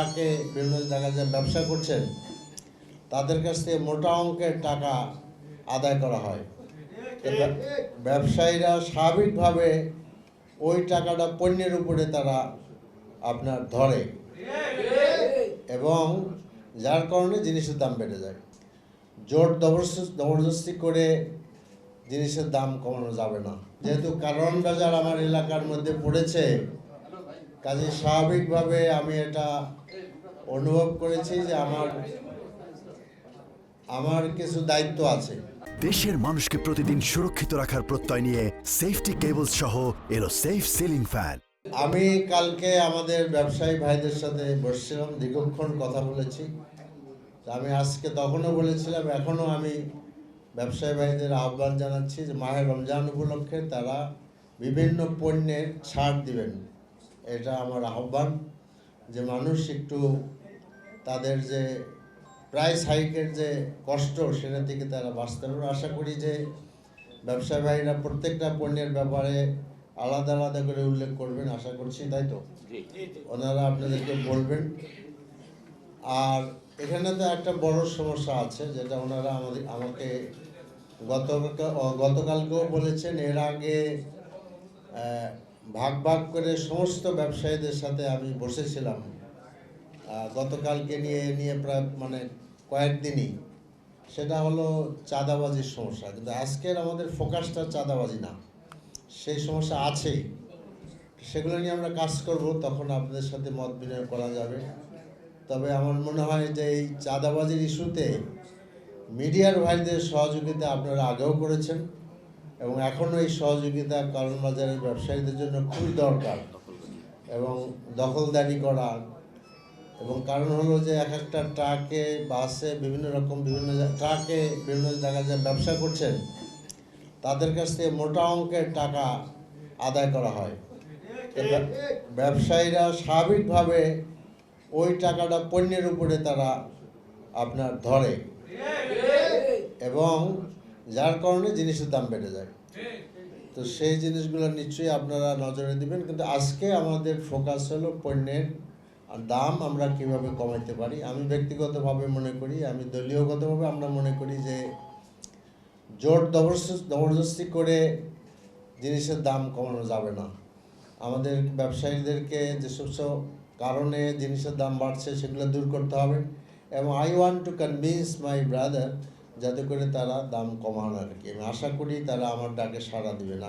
ট্রাকে বিভিন্ন জায়গায় যে ব্যবসা করছেন তাদের কাছ থেকে মোটা অঙ্কের টাকা আদায় করা হয়। তো ব্যবসায়ীরা স্বাভাবিকভাবে ওই টাকাটা পণ্যের উপরে তারা আপনার ধরে এবং যার কারণে জিনিসের দাম বেড়ে যায়। জোর জবরদস্তি করে জিনিসের দাম কমানো যাবে না। যেহেতু কারণ বাজার আমার এলাকার মধ্যে পড়েছে, কাজে স্বাভাবিকভাবে আমি এটা অনুভব করেছি যে আমার কিছু দায়িত্ব আছে। দেশের মানুষকে প্রতিদিন সুরক্ষিত রাখার প্রত্যয় নিয়ে সেফটি কেবলস সহ এলো সেফ সিলিং ফ্যান। আমি কালকে আমাদের ব্যবসায়ী ভাইদের সাথে বসছিলাম, দীর্ঘক্ষণ কথা বলেছি। আমি আজকে তখনও বলেছিলাম, এখনও আমি ব্যবসায়ী ভাইদের আহ্বান জানাচ্ছি যে মাহে রমজান উপলক্ষে তারা বিভিন্ন পণ্যের ছাড় দিবেন। এটা আমার আহ্বান, যে মানুষ একটু তাদের যে প্রাইস হাইকের যে কষ্ট সেটা থেকে তারা বাঁচতে পারবে। আশা করি যে ব্যবসায়ী ভাইরা প্রত্যেকটা পণ্যের ব্যাপারে আলাদা আলাদা করে উল্লেখ করবেন, আশা করছি, তাই তো ওনারা আপনাদেরকে বলবেন। আর এখানে তো একটা বড় সমস্যা আছে, যেটা ওনারা আমাকে গতকালকেও বলেছেন। এর আগে ভাগ ভাগ করে সমস্ত ব্যবসায়ীদের সাথে আমি বসেছিলাম গতকালকে নিয়ে প্রায় কয়েকদিনই। সেটা হলো চাঁদাবাজির সমস্যা। কিন্তু আজকের আমাদের ফোকাসটা চাঁদাবাজি না, সেই সমস্যা আছেই। সেগুলো নিয়ে আমরা কাজ করব, তখন আপনাদের সাথে মত বিনিময় করা যাবে। তবে আমার মনে হয় যে এই চাঁদাবাজির ইস্যুতে মিডিয়ার ভাইদের সহযোগিতা আপনারা আগেও করেছেন এবং এখনও এই সহযোগিতা কারণ বাজারের ব্যবসায়ীদের জন্য খুবই দরকার। এবং দখলদারি করা, এবং কারণ হলো যে এক একটা ট্রাকে বাসে বিভিন্ন ট্রাকে বিভিন্ন জায়গায় যে ব্যবসা করছেন তাদের কাছ থেকে মোটা অঙ্কের টাকা আদায় করা হয়। তো ব্যবসায়ীরা স্বাভাবিকভাবে ওই টাকাটা পণ্যের উপরে তারা আপনার ধরে এবং যার কারণে জিনিসের দাম বেড়ে যায়। তো সেই জিনিসগুলো নিশ্চয়ই আপনারা নজরে দিবেন। কিন্তু আজকে আমাদের ফোকাস হলো পণ্যের দাম আমরা কিভাবে কমাইতে পারি। আমি ব্যক্তিগতভাবে মনে করি, আমি দলীয়গতভাবে আমরা মনে করি যে জোর জবরদস্তি করে জিনিসের দাম কমানো যাবে না। আমাদের ব্যবসায়ীদেরকে যেসব কারণে জিনিসের দাম বাড়ছে সেগুলো দূর করতে হবে এবং I want to convince my brother যাতে করে তারা দাম কমান আর কি। আমি আশা করি তারা আমার ডাকে সাড়া দিবে না।